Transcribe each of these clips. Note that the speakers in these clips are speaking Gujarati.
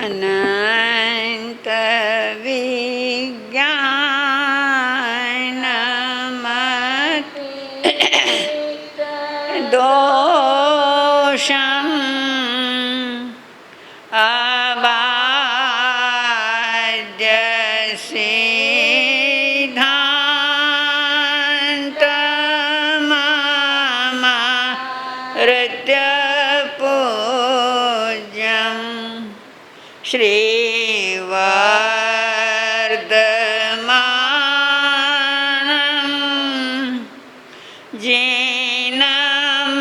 અનંત વિજ્ઞાનમત દોષમ અબાધ્ય સિદ્ધાંત મમ રત્ય પૂજ્યમ શ્રીવર્ધમાનમ જૈનમ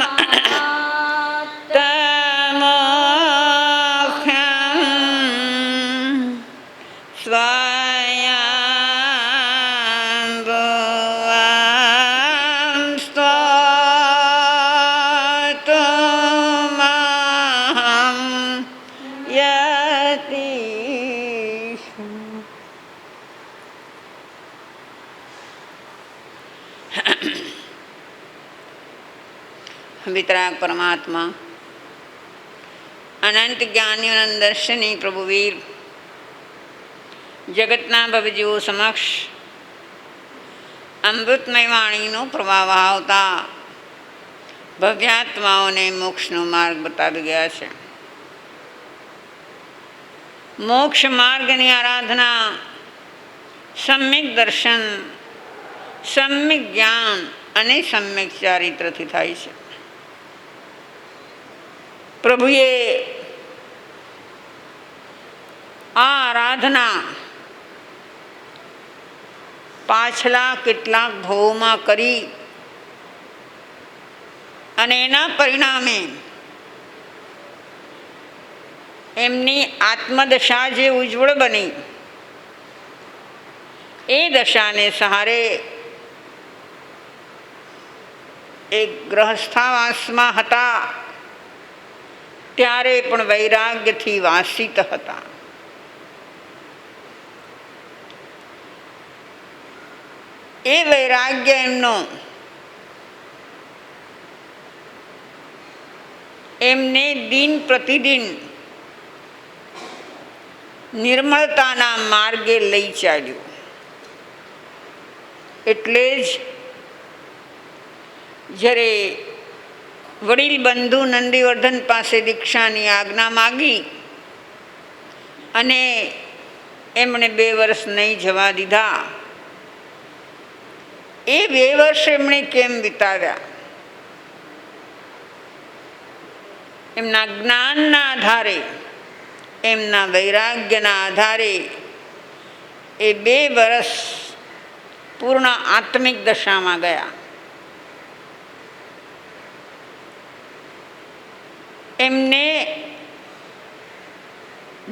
તમોખ્યમ સ્વયંભુવં સ્તોતુમહં યતીષુ. વિતરાગ પરમાત્મા અનંત જ્ઞાનીઓના દર્શની પ્રભુવીર જગતના ભવજીવો સમક્ષ અમૃતમય વાણીનો પ્રવાહ વહાવતા ભવ્યાત્માઓને મોક્ષનો માર્ગ બતાવી ગયા છે. મોક્ષ માર્ગની આરાધના સમ્યક દર્શન, સમ્યક જ્ઞાન અને સમ્યક ચારિત્રથી થાય છે. પ્રભુએ આ આરાધના પાછલા કેટલાક ભવોમાં કરી અને એના પરિણામે એમની આત્મદશા જે ઉજ્જવળ બની એ દશાને સહારે એક ગ્રહસ્થાવાસમાં હતા ત્યારે પણ વૈરાગ્યથી વાસિત હતા. એ વૈરાગ્ય એમનો એમને દિન પ્રતિદિન નિર્મળતાના માર્ગે લઈ ચાલ્યું. એટલે જ જ્યારે વડીલ બંધુ નંદીવર્ધન પાસે દીક્ષાની આજ્ઞા માગી અને એમણે 2 વર્ષ નહીં જવા દીધા. એ 2 વર્ષ એમણે કેમ વિતાવ્યા? એમના જ્ઞાનના આધારે, એમના વૈરાગ્યના આધારે એ 2 વર્ષ પૂર્ણ આત્મિક દશામાં ગયા. એમને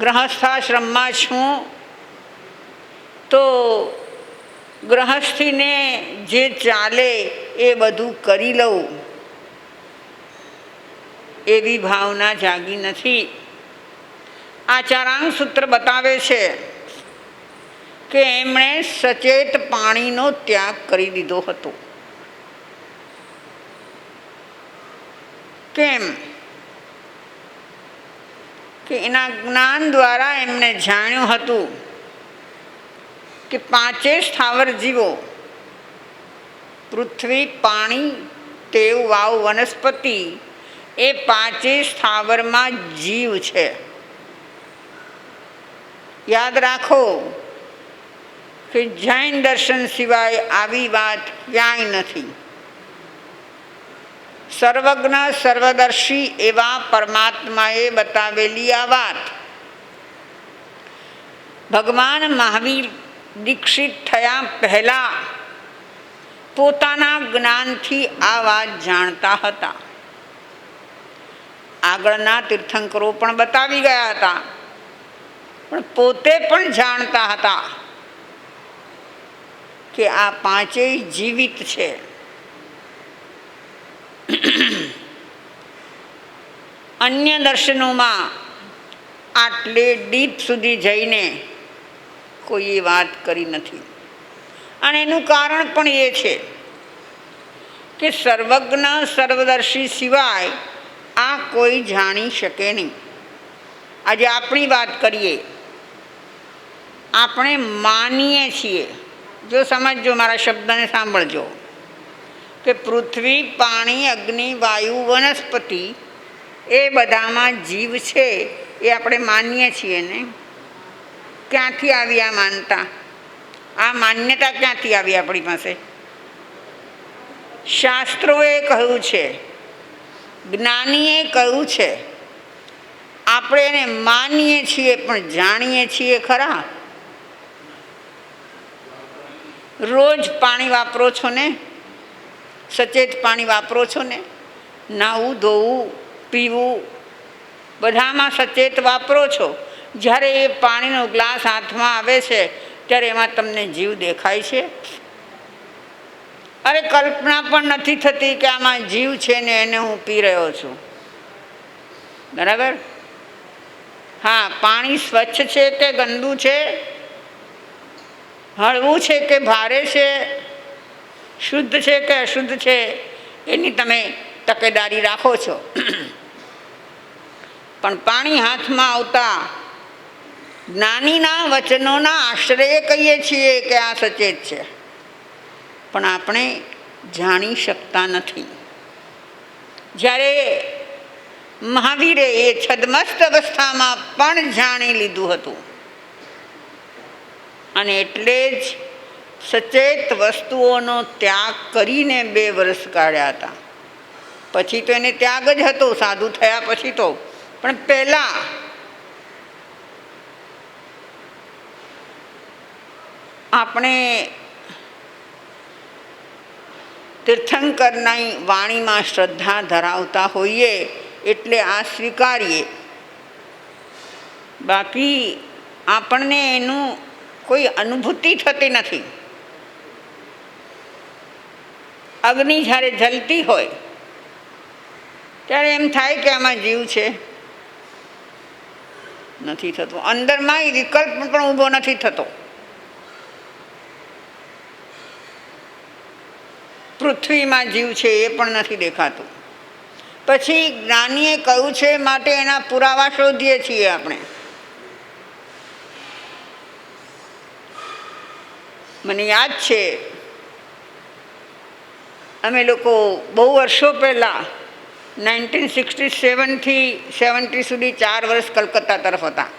ગ્રહસ્થાશ્રમમાં છું તો ગ્રહસ્થીને જે ચાલે એ બધું કરી લઉં એવી ભાવના જાગી નથી. આ ચારાંગ સૂત્ર બતાવે છે કે એમણે સચેત પાણીનો ત્યાગ કરી દીધો હતો. કેમ કે એના જ્ઞાન દ્વારા એમણે જાણ્યું હતું કે 5 સ્થાવર જીવો પૃથ્વી, પાણી, તેવ, વાવ, વનસ્પતિ એ 5 સ્થાવરમાં જીવ છે. યાદ રાખો કે જૈન દર્શન સિવાય આવી વાત ક્યાંય નથી. સર્વજ્ઞ સર્વદર્શી એવા પરમાત્માએ બતાવેલી આ વાત ભગવાન મહાવીર દીક્ષિત થયા પહેલાં પોતાના જ્ઞાનથી આ વાત જાણતા હતા. આગળના તીર્થંકરો પણ બતાવી ગયા હતા, પણ પોતે પણ જાણતા હતા કે આ 5 જીવિત છે. અન્ય દર્શનોમાં આટલે ડીપ સુધી જઈને કોઈએ વાત કરી નથી. અને એનું કારણ પણ એ છે કે સર્વજ્ઞ સર્વદર્શી સિવાય આ કોઈ જાણી શકે નહીં. આજે આપણી વાત કરીએ. આપણે માનીએ છીએ, જો સમજજો, મારા શબ્દને સાંભળજો, કે પૃથ્વી, પાણી, અગ્નિ, વાયુ, વનસ્પતિ એ બધામાં જીવ છે એ આપણે માનીએ છીએ ને. ક્યાંથી આવી આ માનતા? આ માન્યતા ક્યાંથી આવી આપણી પાસે? શાસ્ત્રોએ કહ્યું છે, જ્ઞાનીએ કહ્યું છે. આપણે એને માનીએ છીએ, પણ જાણીએ છીએ ખરા? રોજ પાણી વાપરો છો ને? સચેત પાણી વાપરો છો ને? નાહવું, ધોવું, પીવું બધામાં સચેત વાપરો છો. જ્યારે એ પાણીનો ગ્લાસ હાથમાં આવે છે ત્યારે એમાં તમને જીવ દેખાય છે? અરે કલ્પના પણ નથી થતી કે આમાં જીવ છે ને એને હું પી રહ્યો છું. બરાબર? હા, પાણી સ્વચ્છ છે કે ગંદુ છે, હળવું છે કે ભારે છે, શુદ્ધ છે કે અશુદ્ધ છે, એની તમે તકેદારી રાખો છો. પણ પાણી હાથમાં આવતા જ્ઞાનીના વચનોના આશ્રયે કહીએ છીએ કે આ સચેત છે, પણ આપણે જાણી શકતા નથી. જ્યારે મહાવીરે એ છદ્મસ્ત અવસ્થામાં પણ જાણી લીધું હતું, અને એટલે જ સચેત વસ્તુઓનો ત્યાગ કરીને 2 વર્ષ કાઢ્યા હતા. પછી તો એને ત્યાગ જ હતો, સાધુ થયા પછી તો. પણ પહેલાં આપણે તીર્થંકરની વાણીમાં શ્રદ્ધા ધરાવતા હોઈએ એટલે આ સ્વીકારીએ. બાકી આપણને એનું કોઈ અનુભૂતિ થતી નથી. અગ્નિ જ્યારે જલતી હોય ત્યારે એમ થાય કે આમાં જીવ છે? નથી થતું. અંદરમાં એ વિકલ્પ પણ ઊભો નથી થતો. પૃથ્વીમાં જીવ છે એ પણ નથી દેખાતું. પછી જ્ઞાનીએ કહ્યું છે માટે એના પુરાવા શોધીએ છીએ આપણે. મને યાદ છે, અમે લોકો બહુ વર્ષો પહેલાં 1967થી 70 સુધી 4 વર્ષ કલકત્તા તરફ હતા.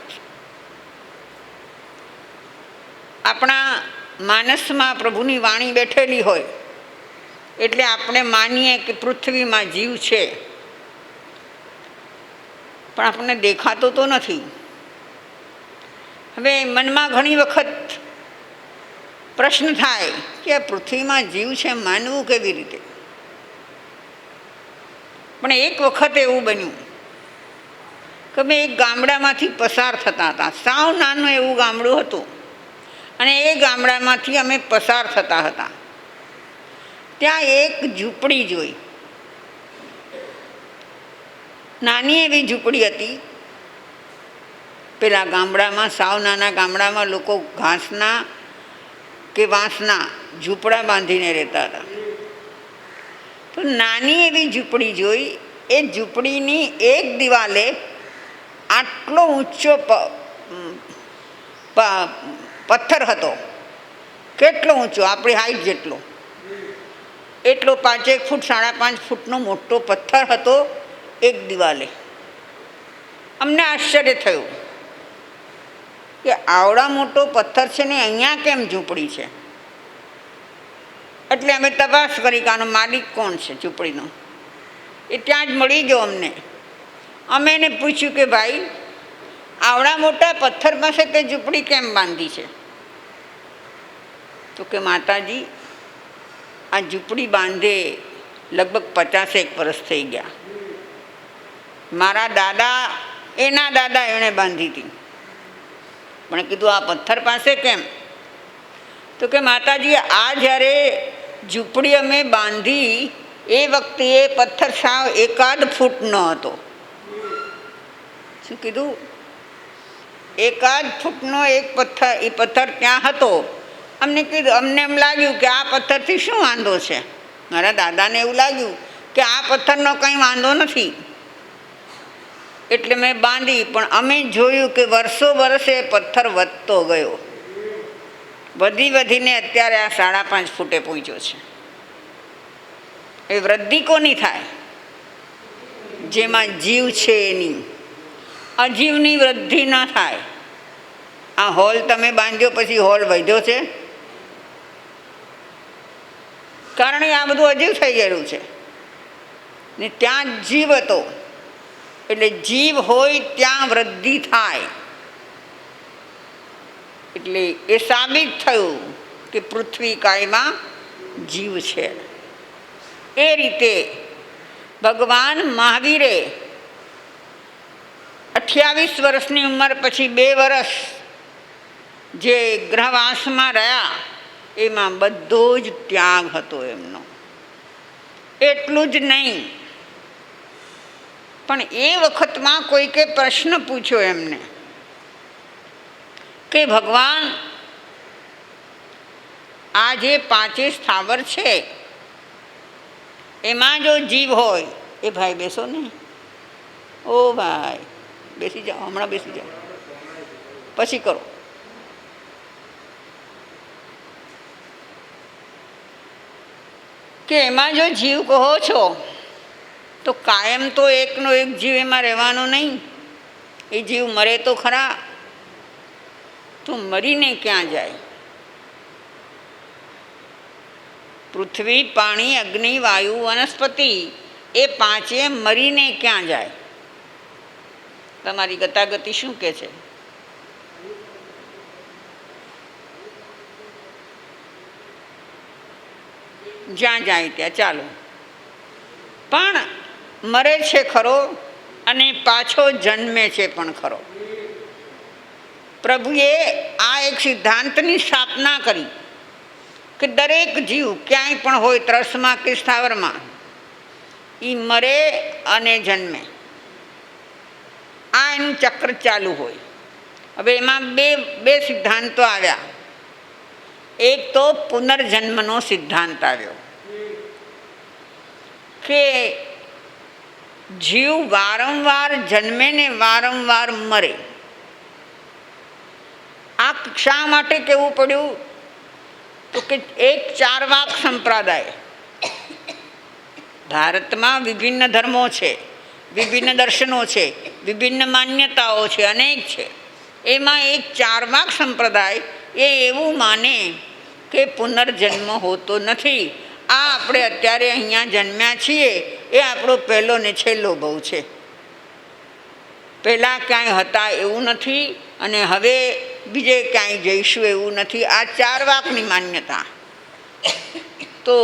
આપણા માનસમાં પ્રભુની વાણી બેઠેલી હોય એટલે આપણે માનીએ કે પૃથ્વીમાં જીવ છે, પણ આપણને દેખાતો તો નથી. હવે મનમાં ઘણી વખત પ્રશ્ન થાય કે પૃથ્વીમાં જીવ છે, માનવું કેવી રીતે? પણ એક વખત એવું બન્યું કે અમે એક ગામડામાંથી પસાર થતા હતા. સાવ નાનું એવું ગામડું હતું, અને એ ગામડામાંથી અમે પસાર થતા હતા. ત્યાં એક ઝૂંપડી જોઈ. નાની એવી ઝૂંપડી હતી. પેલા ગામડામાં, સાવ નાના ગામડામાં લોકો ઘાસના કે વાંસના ઝૂંપડા બાંધીને રહેતા હતા. તો નાની એવી ઝૂંપડી જોઈ. એ ઝૂંપડીની એક દિવાલે આટલો ઊંચો પથ્થર હતો. કેટલો ઊંચો? આપણી હાઈટ જેટલો. એટલો 5 ફૂટ 5.5 ફૂટનો મોટો પથ્થર હતો એક દિવાલે. અમને આશ્ચર્ય થયું કે આવડા મોટો પથ્થર છે ને અહીંયા કેમ ઝૂંપડી છે? એટલે અમે તપાસ કરી કે આનો માલિક કોણ છે ઝૂંપડીનો. એ ત્યાં જ મળી ગયો અમને. અમે એને પૂછ્યું કે ભાઈ, આવડા મોટા પથ્થર પાસે તે ઝૂંપડી કેમ બાંધી છે? તો કે માતાજી, આ ઝૂંપડી બાંધે લગભગ 50 વર્ષ થઈ ગયા. મારા દાદા, એના દાદા એણે બાંધી હતી. પણ કીધું આ પથ્થર પાસે કેમ? તો કે માતાજી, આ જ્યારે ઝૂંપડી અમે બાંધી એ વખતે એ પથ્થર સાવ 1 ફૂટનો હતો. શું કીધું? 1 ફૂટનો એક પથ્થર, એ પથ્થર ત્યાં હતો. અમને કીધું, અમને એમ લાગ્યું કે આ પથ્થરથી શું વાંધો છે? મારા દાદાને એવું લાગ્યું કે આ પથ્થરનો કંઈ વાંધો નથી. એટલે મેં બાંધી. પણ અમે જોયું કે વર્ષો વર્ષે પથ્થર વધતો ગયો, વધી વધીને અત્યારે આ 5.5 ફૂટે પહોંચ્યો છે. એ વૃદ્ધિ કોની થાય? જેમાં જીવ છે એની. અજીવની વૃદ્ધિ ન થાય. આ હોલ તમે બાંધ્યો પછી હોલ વધ્યો છે? કારણ કે આ બધું અજીવ થઈ ગયેલું છે ને ત્યાં જીવ હતો. એટલે જીવ હોય ત્યાં વૃદ્ધિ થાય. એટલે એ સાબિત થયું કે પૃથ્વી કાયમાં જીવ છે. એ રીતે ભગવાન મહાવીરે 28 વર્ષની ઉંમર પછી 2 વર્ષ જે ગ્રહવાસમાં રહ્યા, એમાં બધો જ ત્યાગ હતો એમનો. એટલું જ નહીં, પણ એ વખતમાં કોઈકે પ્રશ્ન પૂછ્યો એમને કે ભગવાન, આ જે 5 સ્થાવર છે એમાં જો જીવ હોય, એ ભાઈ બેસો ને, ઓ ભાઈ બેસી જાઓ, હમણાં બેસી જાઓ, પછી કરો. કે એમાં જો જીવ કહો છો તો કાયમ તો એકનો એક જીવ એમાં રહેવાનો નહીં. એ જીવ મરે તો ખરા, તો મરીને ક્યાં જાય? પૃથ્વી, પાણી, અગ્નિ, વાયુ, વનસ્પતિ, એ 5 મરીને ક્યાં જાય? તમારી ગતાગતિ શું કહે છે? જ્યાં જાય ત્યાં ચાલો. પણ મરે છે ખરો અને પાછો જન્મે છે પણ ખરો. પ્રભુએ આ એક સિદ્ધાંતની સ્થાપના કરી કે દરેક જીવ ક્યાંય પણ હોય, ત્રસમાં કે સ્થાવરમાં, એ મરે અને જન્મે. આ એનું ચક્ર ચાલુ હોય. હવે એમાં બે સિદ્ધાંતો આવ્યા. એક તો પુનર્જન્મનો સિદ્ધાંત આવ્યો કે જીવ વારંવાર જન્મે ને વારંવાર મરે. આ શા માટે કહેવું પડ્યું? તો કે એક ચાર્વાક સંપ્રદાય, ભારતમાં વિભિન્ન ધર્મો છે, વિભિન્ન દર્શનો છે, વિભિન્ન માન્યતાઓ છે, અનેક છે. એમાં એક ચાર્વાક સંપ્રદાય એ એવું માને કે પુનર્જન્મ હોતો નથી. આ આપણે અત્યારે અહીંયા જન્મ્યા છીએ એ આપણો પહેલો ને છેલ્લો ભવ છે. પહેલાં ક્યાંય હતા એવું નથી અને હવે બીજે ક્યાંય જઈશું એવું નથી. આ ચાર્વાકની માન્યતા. તો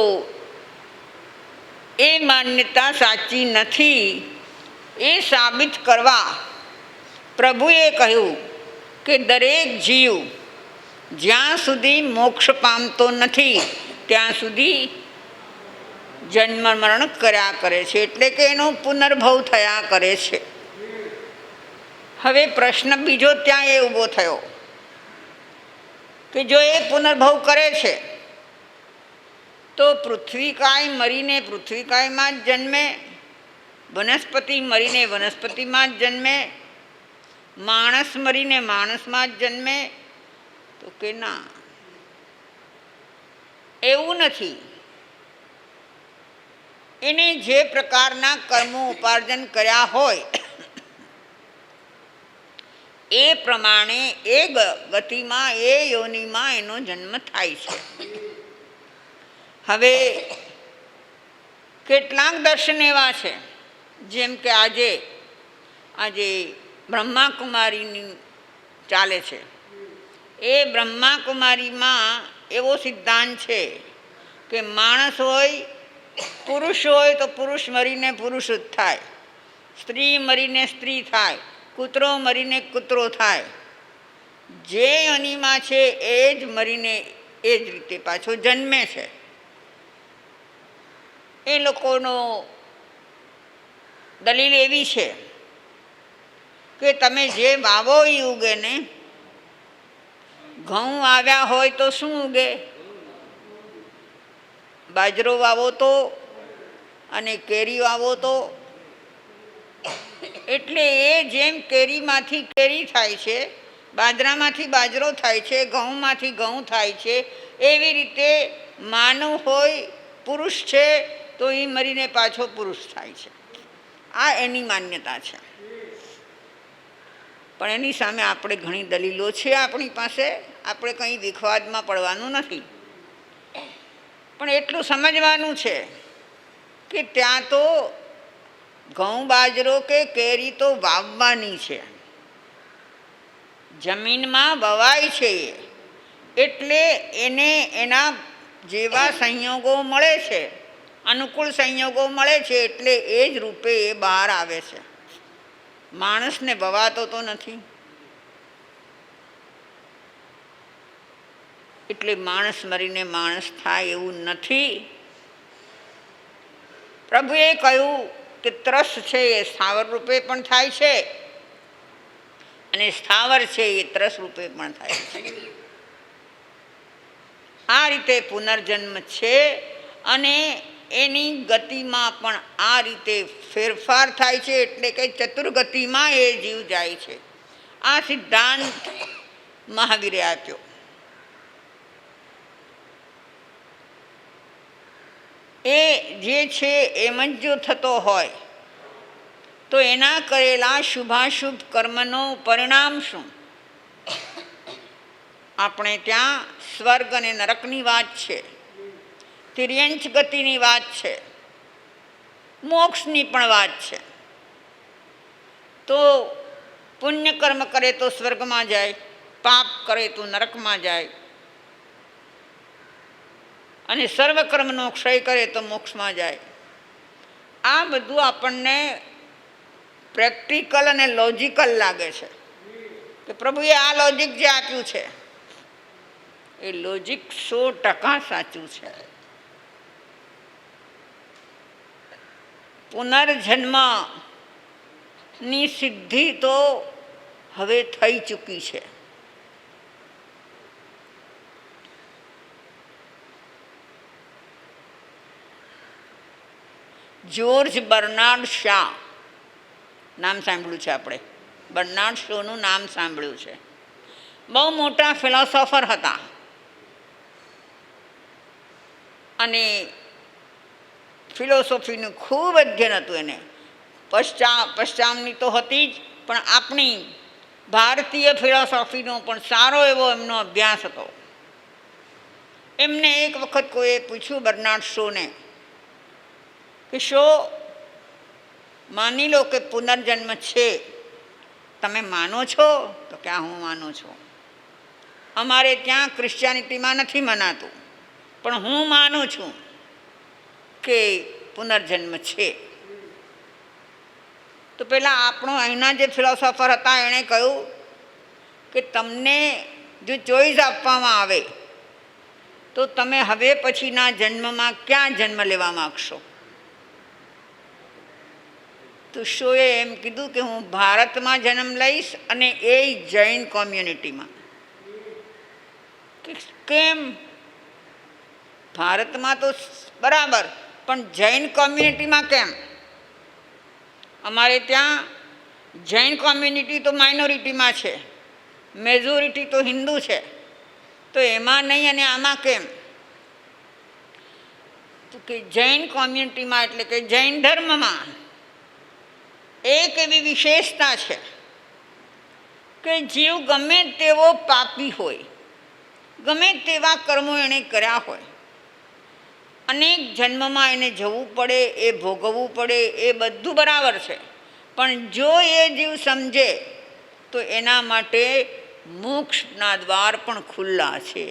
એ માન્યતા સાચી નથી. એ સાબિત કરવા પ્રભુએ કહ્યું કે દરેક જીવ જ્યાં સુધી મોક્ષ પામતો નથી ત્યાં સુધી જન્મ મરણ કર્યા કરે છે. એટલે કે એનો પુનર્ભવ થયા કરે છે. હવે પ્રશ્ન બીજો ત્યાં એ ઊભો થયો કે જો એ પુનર્ભવ કરે છે તો પૃથ્વીકાય મરીને પૃથ્વીકાયમાં જ જન્મે, વનસ્પતિ મરીને વનસ્પતિમાં જ જન્મે, માણસ મરીને માણસમાં જ જન્મે? તો કે ના, એવું નથી. એને જે પ્રકારના કર્મો ઉપાર્જન કર્યા હોય એ પ્રમાણે એ ગતિમાં, એ યોનિમાં એનો જન્મ થાય છે. હવે કેટલાક દર્શન એવા છે, જેમ કે આજે બ્રહ્માકુમારીની ચાલે છે. એ બ્રહ્માકુમારીમાં એવો સિદ્ધાંત છે કે માણસ હોય, પુરુષ હોય તો પુરુષ મરીને પુરુષ જ થાય, સ્ત્રી મરીને સ્ત્રી થાય, કૂતરો મરીને કૂતરો થાય. જે યોનિમાં છે એ જ મરીને એ જ રીતે પાછો જન્મે છે. એ લોકોનો દલીલ એવી છે કે તમે જે વાવો એ ઉગે ને. ઘઉં આવ્યા હોય તો શું ઉગે? બાજરો વાવો તો અને કેરી વાવો તો એટલે એ જેમ કેરીમાંથી કેરી થાય છે, બાજરામાંથી બાજરો થાય છે, ઘઉંમાંથી ઘઉં થાય છે, એવી રીતે માનવ હોય, પુરુષ છે તો એ મરીને પાછો પુરુષ થાય છે. આ એની માન્યતા છે. પણ એની સામે આપણે ઘણી દલીલો છે આપણી પાસે. આપણે કંઈ વિખવાદમાં પડવાનું નથી, પણ એટલું સમજવાનું છે કે ત્યાં તો ઘઉં બાજરો કે કેરી તો વાવવાની છે, જમીનમાં વવાય છે, એટલે એને એના જેવા સંયોગો મળે છે, અનુકૂળ સંયોગો મળે છે, એટલે એ જ રૂપે એ બહાર આવે છે. માણસને વવાતો તો નથી, એટલે માણસ મરીને માણસ થાય એવું નથી. પ્રભુએ કહ્યું કે ત્રસ છે એ સ્થાવર રૂપે પણ થાય છે, અને સ્થાવર છે એ ત્રસ રૂપે પણ થાય છે. આ રીતે પુનર્જન્મ છે, અને એની ગતિમાં પણ આ રીતે ફેરફાર થાય છે, એટલે કે ચતુર્ગતિમાં એ જીવ જાય છે. આ સિદ્ધાંત મહાવીરે આપ્યો. એ જે છે એમ જ જો થતો હોય તો એના કરેલા શુભાશુભ કર્મનો પરિણામ શું? આપણે ત્યાં સ્વર્ગ અને નરકની વાત છે, તિર્યંચ ગતિની વાત છે, મોક્ષની પણ વાત છે. તો પુણ્ય કર્મ કરે તો સ્વર્ગમાં જાય, પાપ કરે તો નરકમાં જાય, અને સર્વકર્મનો ક્ષય કરે તો મોક્ષમાં જાય. આ બધું આપણને પ્રેક્ટિકલ અને લોજિકલ લાગે છે કે પ્રભુએ આ લોજિક જે આપ્યું છે એ લોજિક 100% સાચું છે. પુનર્જન્મની સિદ્ધિ તો હવે થઈ ચૂકી છે. જ્યોર્જ બર્નાર્ડ શા નામ સાંભળ્યું છે આપણે, બર્નાર્ડ શોનું નામ સાંભળ્યું છે. બહુ મોટા ફિલોસોફર હતા, અને ફિલોસોફીનું ખૂબ અધ્યયન હતું એને. પશ્ચિમની તો હતી જ, પણ આપણી ભારતીય ફિલોસોફીનો પણ સારો એવો એમનો અભ્યાસ હતો. એમને એક વખત કોઈએ પૂછ્યું બર્નાર્ડ શોને કે શો, માની લો કે પુનર્જન્મ છે, તમે માનો છો? તો કે હું માનું છું. અમારે ત્યાં ક્રિશ્ચિયાનિટીમાં નથી મનાતું, પણ હું માનું છું કે પુનર્જન્મ છે. તો પેલા આપણો અહીંના જે ફિલોસોફર હતા એણે કહ્યું કે તમને જો ચોઈસ આપવામાં આવે તો તમે હવે પછીના જન્મમાં ક્યાં જન્મ લેવા માગશો? તો શોએ એમ કીધું કે હું ભારતમાં જન્મ લઈશ, અને એ જૈન કોમ્યુનિટીમાં. કેમ? ભારતમાં તો બરાબર, પણ જૈન કોમ્યુનિટીમાં કેમ? અમારે ત્યાં જૈન કોમ્યુનિટી તો માઇનોરિટીમાં છે, મેજોરિટી તો હિન્દુ છે, તો એમાં નહીં અને આમાં કેમ? તો કે જૈન કોમ્યુનિટીમાં એટલે કે જૈન ધર્મમાં એક એવી વિશેષતા છે કે જીવ ગમે તેવો પાપી હોય, ગમે તેવા કર્મો એણે કર્યા હોય, અનેક જન્મમાં એને જવું પડે, એ ભોગવવું પડે, એ બધું બરાબર છે, પણ જો એ જીવ સમજે તો એના માટે મોક્ષના દ્વાર પણ ખુલ્લા છે.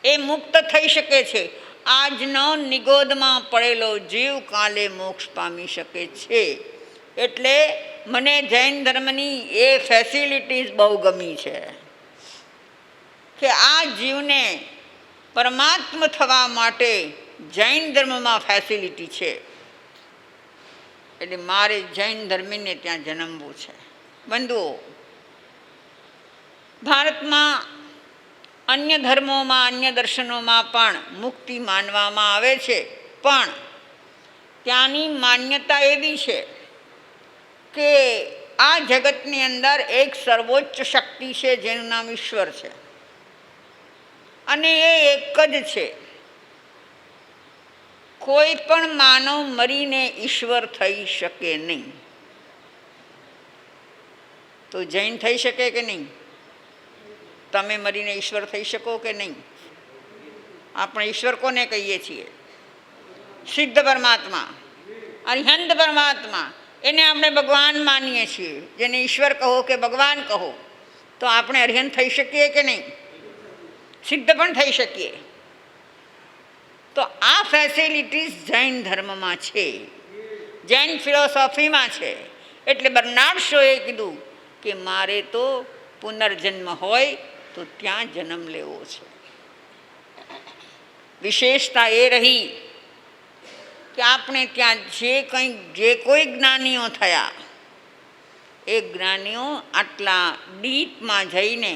એ મુક્ત થઈ શકે છે. આજનો નિગોદમાં પડેલો જીવ કાલે મોક્ષ પામી શકે છે. એટલે મને જૈન ધર્મની એ ફેસિલિટીઝ બહુ ગમી છે કે આ જીવને પરમાત્મ થવા માટે જૈન ધર્મમાં ફેસિલિટી છે. એટલે મારે જૈન ધર્મીને ત્યાં જન્મવું છે. બંધુઓ, ભારતમાં અન્ય ધર્મોમાં, અન્ય દર્શનોમાં પણ મુક્તિ માનવામાં આવે છે, પણ ત્યાંની માન્યતા એવી છે કે આ જગતની અંદર એક સર્વોચ્ચ શક્તિ છે જેનું નામ ઈશ્વર છે, અને એ એક જ છે. કોઈ પણ માનવ મરીને ઈશ્વર થઈ શકે નહીં. તો જૈન થઈ શકે કે નહીં? તમે મરીને ઈશ્વર થઈ શકો કે નહીં? આપણે ઈશ્વર કોને કહીએ છીએ? સિદ્ધ પરમાત્મા, અરિહંત પરમાત્મા, એને આપણે ભગવાન માનીએ છીએ. જેને ઈશ્વર કહો કે ભગવાન કહો, તો આપણે અરિહંત થઈ શકીએ કે નહીં? સિદ્ધ પણ થઈ શકીએ. તો આ ફેસિલિટીઝ જૈન ધર્મમાં છે, જૈન ફિલોસોફીમાં છે. એટલે બર્નાર્ડ શોએ કીધું કે મારે તો પુનર્જન્મ હોય તો ત્યાં જન્મ લેવો છે. વિશેષતા એ રહી કે આપણે ત્યાં જે કોઈ જ્ઞાનીઓ થયા, એ જ્ઞાનીઓ આટલા ડીપમાં જઈને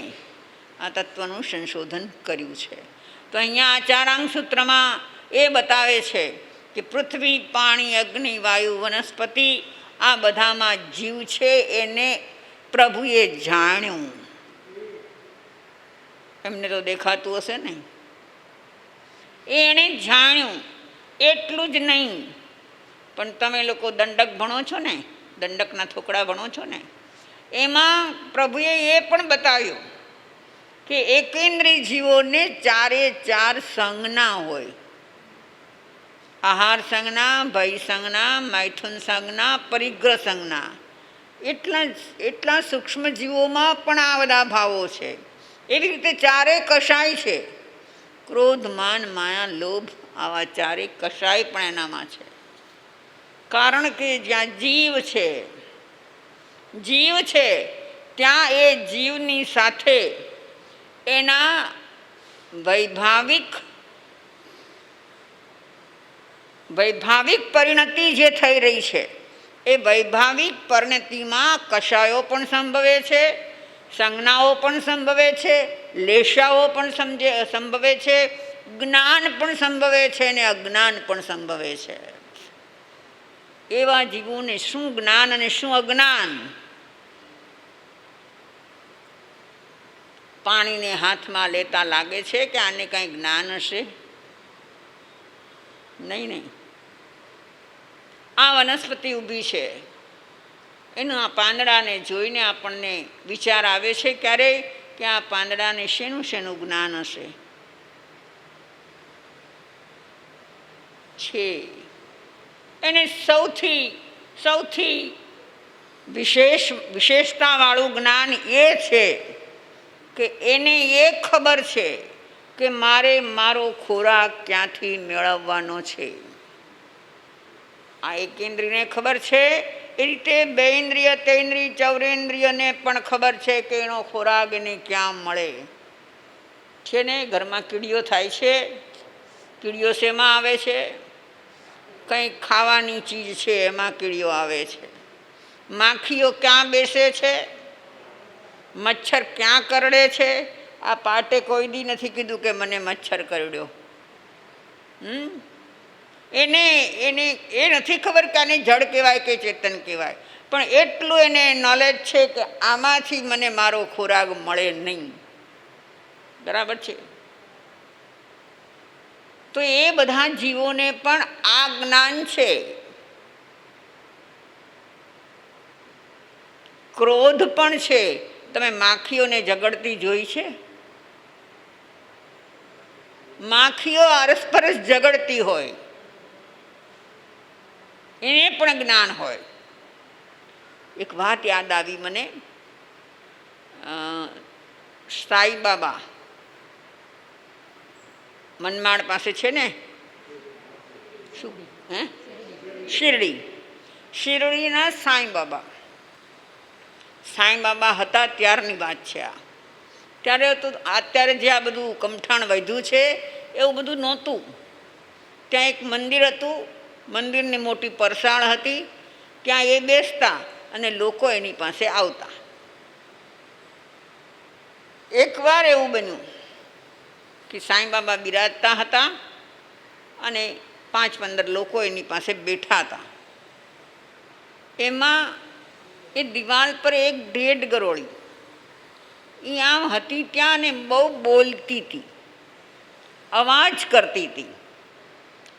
આ તત્વનું સંશોધન કર્યું છે. તો અહીંયા ચારાંગ સૂત્રમાં એ બતાવે છે કે પૃથ્વી, પાણી, અગ્નિ, વાયુ, વનસ્પતિ, આ બધામાં જીવ છે. એને પ્રભુએ જાણ્યું. એમને તો દેખાતું હશે ને, એણે જાણ્યું. એટલું જ નહીં, પણ તમે લોકો દંડક ભણો છો ને, દંડકના થોકડા ભણો છો ને, એમાં પ્રભુએ એ પણ બતાવ્યું કે એકેન્દ્રિય જીવોને ચારે ચાર સંજ્ઞા હોય. આહાર સંજ્ઞા, ભય સંજ્ઞા, મૈથુન સંજ્ઞા, પરિગ્રહ સંજ્ઞા. એટલા સૂક્ષ્મ જીવોમાં પણ આ બધા ભાવો છે. એવી રીતે ચારે કષાય છે. ક્રોધ, માન, માયા, લોભ, આવા ચારે કષાય પણ એનામાં છે. કારણ કે જ્યાં જીવ છે ત્યાં એ જીવની સાથે એના વૈભાવિક પરિણતિ જે થઈ રહી છે, એ વૈભાવિક પરિણતિમાં કષાયો પણ સંભવે છે, સંજ્ઞાઓ પણ સંભવે છે, લેશાઓ પણ સંભવે છે, જ્ઞાન પણ સંભવે છે અને અજ્ઞાન પણ સંભવે છે. એવા જીવોને શું જ્ઞાન અને શું અજ્ઞાન? પાણીને હાથમાં લેતા લાગે છે કે આને કાંઈ જ્ઞાન હશે? નહીં. આ વનસ્પતિ ઊભી છે, એનું આ પાંદડાને જોઈને આપણને વિચાર આવે છે ક્યારેય કે આ પાંદડાને શેનું જ્ઞાન હશે? છે. એને સૌથી વિશેષતાવાળું જ્ઞાન એ છે કે એને એ ખબર છે કે મારે મારો ખોરાક ક્યાંથી મેળવવાનો છે. આ એકેન્દ્રિયને ખબર છે. એ રીતે બેઇન્દ્રિય, તૈન્દ્રિય, ચૌરેન્દ્રિયને પણ ખબર છે કે એનો ખોરાક એને ક્યાં મળે છે. ને ઘરમાં કીડીઓ થાય છે. કીડીઓ શેમાં આવે છે? કંઈક ખાવાની ચીજ છે એમાં કીડીઓ આવે છે. માખીઓ ક્યાં બેસે છે? મચ્છર ક્યાં કરડે છે? આ પાટે કોઈ દી નથી કીધું કે મને મચ્છર કરડ્યો. એને એ નથી ખબર કે આને જડ કહેવાય કે ચેતન કહેવાય, પણ એટલું એને નોલેજ છે કે આમાંથી મને મારો ખોરાક મળે નહીં. બરાબર છે? તો એ બધા જીવોને પણ આ જ્ઞાન છે. ક્રોધ પણ છે. તમે માખીઓને ઝઘડતી જોઈ છે? માખીઓ અરસપરસ ઝઘડતી હોય, એને પણ જ્ઞાન હોય. એક વાત યાદ આવી મને. સાઈ બાબા મનમાડ પાસે છે ને, શું શિરડીના સાઈ બાબા હતા ત્યારની વાત છે આ. ત્યારે તો અત્યારે જે આ બધું કમઠાણ વધ્યું છે એવું બધું નહોતું. ત્યાં એક મંદિર હતું. મંદિરની મોટી પરસાળ હતી. ત્યાં એ બેસતા અને લોકો એની પાસે આવતા. એકવાર એવું બન્યું કે સાંઈ બાબા બિરાજતા હતા અને 5-15 લોકો એની પાસે બેઠા હતા. એમાં એ દિવાલ પર એક ઢેઢ ગરોળી એ આમ હતી ત્યાં ને બહુ બોલતી હતી, અવાજ કરતી હતી.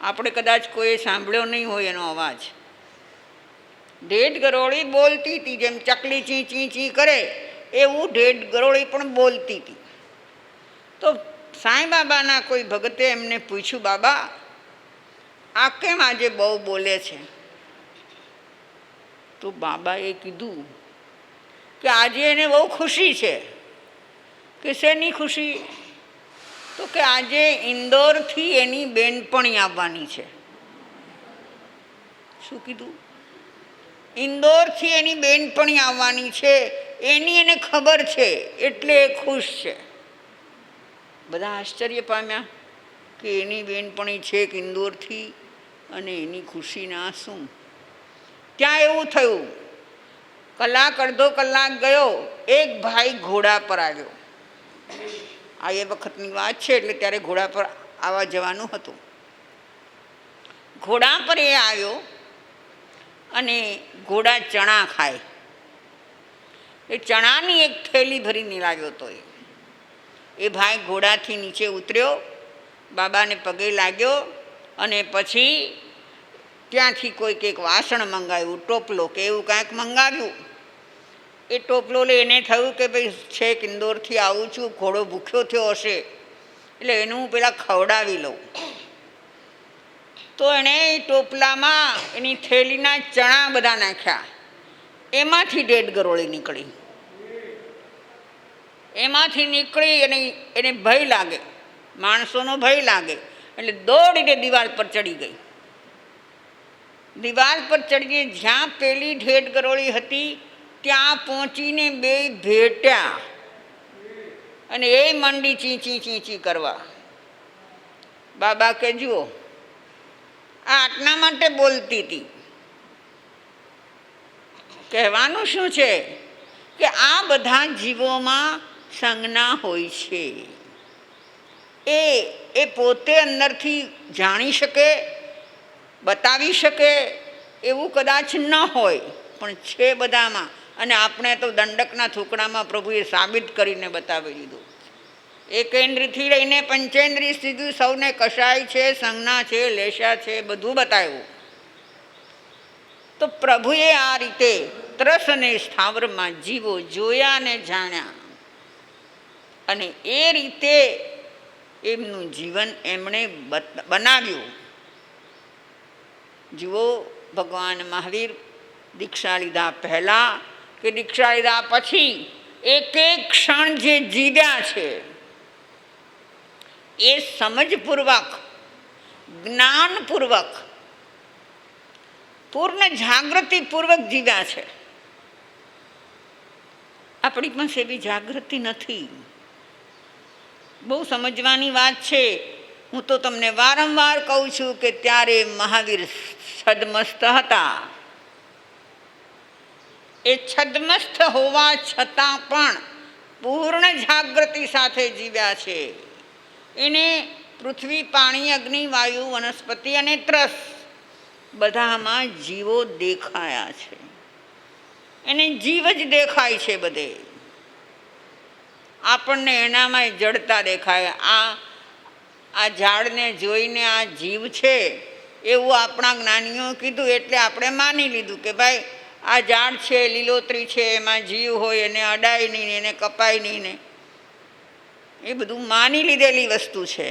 આપણે કદાચ કોઈ સાંભળ્યો નહીં હોય એનો અવાજ. ઢેઢ ગરોળી બોલતી હતી, જેમ ચકલી ચી ચી ચી કરે એવું ઢેઢ ગરોળી પણ બોલતી હતી. તો સાંઈ બાબાના કોઈ ભગતે એમને પૂછ્યું, બાબા આ કેમ આજે બહુ બોલે છે? તો બાબાએ કીધું કે આજે એને બહુ ખુશી છે. કે શેની ખુશી? તો કે આજે ઇન્દોરથી એની બેનપણી આવવાની છે. શું કીધું? ઇન્દોરથી એની બેનપણી આવવાની છે, એની એને ખબર છે, એટલે એ ખુશ છે. બધા આશ્ચર્ય પામ્યા કે એની બેનપણી છે કે ઇન્દોરથી, અને એની ખુશીના શું? ત્યાં એવું થયું, કલાક અડધો કલાક ગયો, એક ભાઈ ઘોડા પર આવ્યો. આ એ વખતની વાત છે, એટલે ત્યારે ઘોડા પર આવવા જવાનું હતું. ઘોડા પર એ આવ્યો અને ઘોડા ચણા ખાય એ ચણાની એક થેલી ભરીને લાવ્યો હતો. એ ભાઈ ઘોડાથી નીચે ઉતર્યો, બાબાને પગે લાગ્યો અને પછી ત્યાંથી કોઈક એક વાસણ મંગાવ્યું, ટોપલો કે એવું કાંઈક મંગાવ્યું. એ ટોપલો લઈને થયું કે ભાઈ છેક ઇન્દોરથી આવું છું, ઘોડો ભૂખ્યો થયો હશે એટલે એનું હું પેલા ખવડાવી લઉં. તો એણે એ ટોપલામાં એની થેલીના ચણા બધા નાખ્યા. એમાંથી ઢેઢ ગરોળી નીકળી. એમાંથી નીકળી અને એને ભય લાગે, માણસોનો ભય લાગે, એટલે દોડીને દિવાલ પર ચડી ગઈ. દિવાલ પર ચડીને જ્યાં પેલી ઢેઢ ગરોળી હતી ત્યાં પહોંચીને બે ભેટ્યા અને એ મંડી ચીંચી ચીંચી કરવા. બાબા કે જુઓ, આ આટલા માટે બોલતી હતી. કહેવાનું શું છે કે આ બધા જીવોમાં સંજ્ઞા હોય છે. એ પોતે અંદરથી જાણી શકે, બતાવી શકે એવું કદાચ ન હોય, પણ છે બધામાં. અને આપણે તો દંડકના થૂકડામાં પ્રભુએ સાબિત કરીને બતાવી દીધું. એકેન્દ્રથી લઈને પંચેન્દ્રિય સુધી સૌને કશાય છે, સંજ્ઞા છે, લેશા છે, બધું બતાવ્યું. તો પ્રભુએ આ રીતે ત્રસ અને સ્થાવરમાં જીવો જોયા ને જાણ્યા, અને એ રીતે એમનું જીવન એમણે બનાવ્યું. જુઓ, ભગવાન મહાવીર દીક્ષા લીધા પહેલાં કે દીક્ષા લીધા પછી એક એક ક્ષણ જે જીવ્યા છે એ સમજપૂર્વક, જ્ઞાનપૂર્વક, પૂર્ણ જાગૃતિપૂર્વક જીવ્યા છે. આપણી પાસે એવી જાગૃતિ નથી. બહુ સમજવાની વાત છે. હું તો તમને વારંવાર કહું છું કે ત્યારે મહાવીર છદ્મસ્ત હતા. એ છદ્મસ્ત હોવા છતાં પણ પૂર્ણ જાગૃતિ સાથે જીવ્યા છે. એને પૃથ્વી, પાણી, અગ્નિ, વાયુ, વનસ્પતિ અને ત્રસ બધામાં જીવો દેખાયા છે. એને જીવ જ દેખાય છે બધે. આપણને એનામાં જડતા દેખાય. આ ઝાડને જોઈને આ જીવ છે એવું આપણા જ્ઞાનીઓ કીધું, એટલે આપણે માની લીધું કે ભાઈ આ ઝાડ છે, લીલોતરી છે, એમાં જીવ હોય, એને અડાય નહીં ને એને કપાય નહીં ને. એ બધું માની લીધેલી વસ્તુ છે.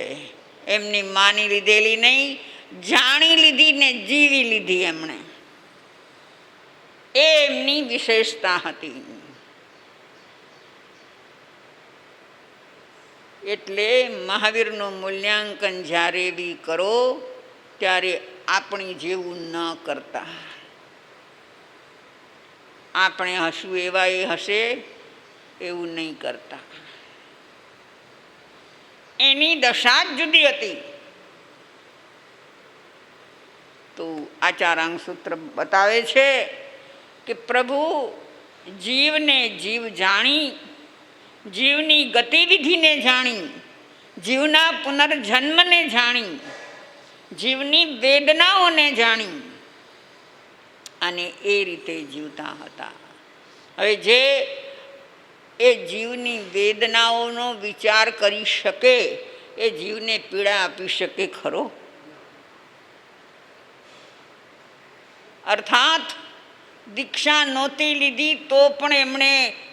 એમની માની લીધેલી નહીં, જાણી લીધી ને જીવી લીધી એમણે. એ એમની વિશેષતા હતી. એટલે મહાવીરનું મૂલ્યાંકન જ્યારે બી કરો ત્યારે આપણી જેવું ન કરતા. આપણે હસવું એવા એ હશે એવું નહીં કરતા. એની દશા જ જુદી હતી. તો આચારાંગ સૂત્ર બતાવે છે કે પ્રભુ જીવને જીવ જાણી, જીવની ગતિવિધિને જાણી, જીવના પુનર્જન્મને જાણી, જીવની વેદનાઓને જાણી અને એ રીતે જીવતા હતા. હવે જે એ જીવની વેદનાઓનો વિચાર કરી શકે એ જીવને પીડા આપી શકે ખરો? અર્થાત દીક્ષા નહોતી લીધી તો પણ એમણે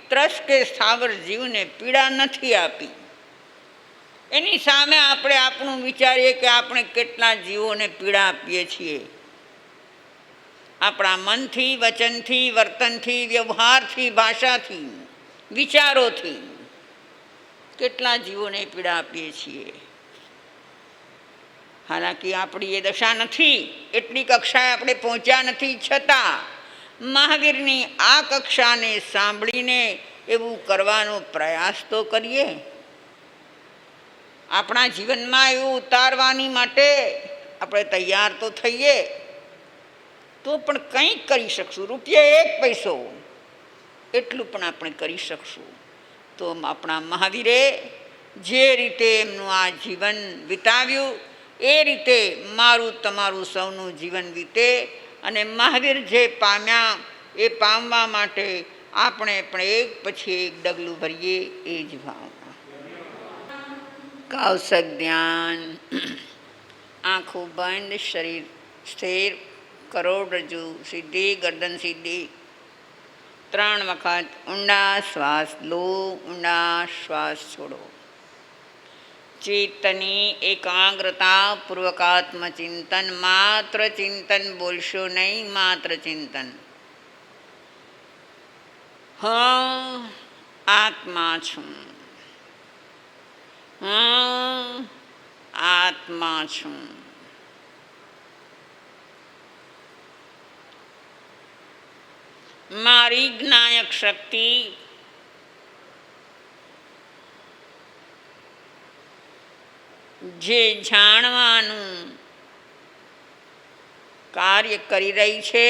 ત્રસ કે સ્થાવર જીવને પીડા નથી આપી. એની સામે આપણે આપણું વિચારીએ કે આપણે કેટલા જીવોને પીડા આપીએ છીએ. આપણા મનથી, વચનથી, વર્તનથી, વ્યવહારથી, ભાષાથી, વિચારોથી કેટલા જીવોને પીડા આપીએ છીએ. હાલાકી આપણી એ દશા નથી, એટલી કક્ષાએ આપણે પહોંચ્યા નથી, છતાં મહાવીરની આ કક્ષાને સાંભળીને એવું કરવાનો પ્રયાસ તો કરીએ. આપણા જીવનમાં એવું ઉતારવાની માટે આપણે તૈયાર તો થઈએ, તો પણ કંઈક કરી શકશું. રૂપિયા 1 પૈસો એટલું પણ આપણે કરી શકશું. તો આપણા મહાવીરે જે રીતે એમનું આ જીવન વિતાવ્યું એ રીતે મારું તમારું સૌનું જીવન વીતે અને મહાવીર જે પામ્યા એ પામવા માટે આપણે પણ એક પછી એક ડગલું ભરીએ. એ જ ભાવના. કૌશક ધ્યાન. આંખો બંધ, શરીર સ્થિર, કરોડરજ્જુ સીધી, ગરદન સીધી. 3 વખત ઊંડા શ્વાસ લો, ઊંડા શ્વાસ છોડો. ચિત્તની એકાગ્રતા પૂર્વક આત્મચિંતન. માત્ર ચિંતન બોલશો નહીં, માત્ર ચિંતન. હું આત્મા છું, હું આત્મા છું. મારી જ્ઞાયક શક્તિ જે જાણવાનું કાર્ય કરી રહી છે,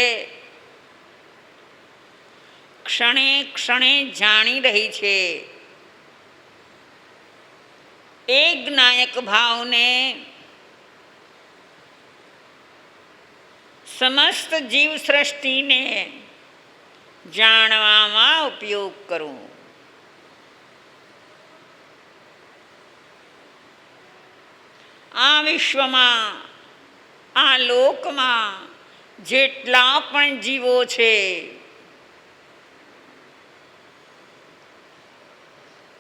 ક્ષણે ક્ષણે જાણી રહી છે, એ જ્ઞાયક ભાવને સમસ્ત જીવ સૃષ્ટિને જાણવામાં ઉપયોગ કરું. આ વિશ્વમાં, આ લોકમાં જેટલા પણ જીવો છે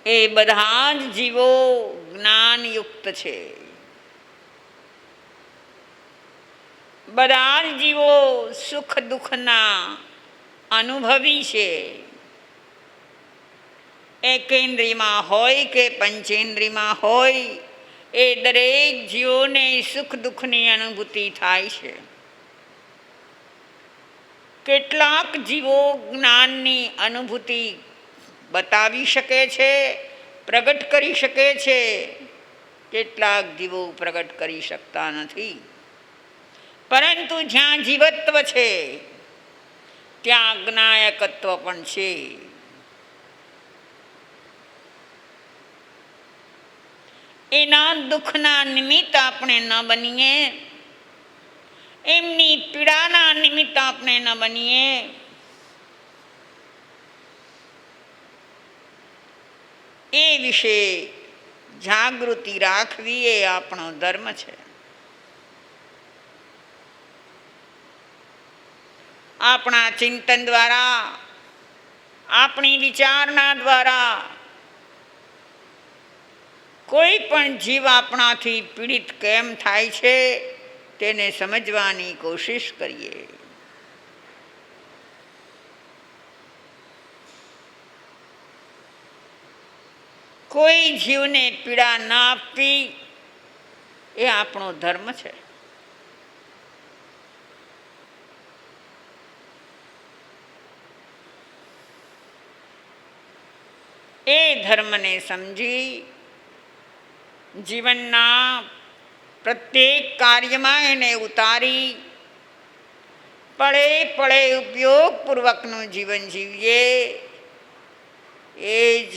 એ બધા જ જીવો જ્ઞાનયુક્ત છે. બધા જ જીવો સુખ દુઃખના અનુભવી છે. એકેન્દ્રિયમાં હોય કે પંચેન્દ્રિયમાં હોય, એ દરેક જીવોને સુખ દુઃખની અનુભૂતિ થાય છે. કેટલાક જીવો જ્ઞાનની અનુભૂતિ બતાવી શકે છે, પ્રગટ કરી શકે છે. કેટલાક જીવો પ્રગટ કરી શકતા નથી. પરંતુ જ્યાં જીવત્વ છે ત્યાં જ્ઞાયકત્વ પણ છે. એના દુઃખના નિમિત્ત આપણે ન બનીએ, એમની પીડાના નિમિત્ત આપણે ન બનીએ. એ વિશે જાગૃતિ રાખવી એ આપણો ધર્મ છે. આપણા ચિંતન દ્વારા, આપણી વિચારણા દ્વારા કોઈ પણ જીવ આપણાથી પીડિત કેમ થાય છે તેને સમજવાની કોશિશ કરીએ. કોઈ જીવને પીડા ન આપવી એ આપણો ધર્મ છે. એ ધર્મને સમજી જીવનના પ્રત્યેક કાર્યમાં એને ઉતારી પળે પળે ઉપયોગપૂર્વકનું જીવન જીવીએ. એ જ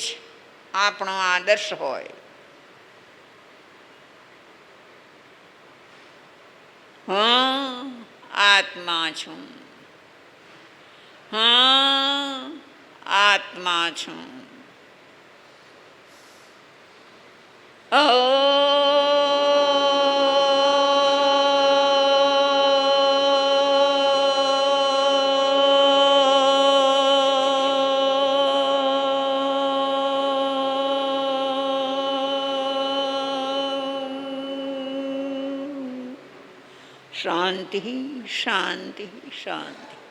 આપણો આદર્શ હોય. હું આત્મા છું, હું આત્મા છું. શાંતિ શાંતિ શાંતિ.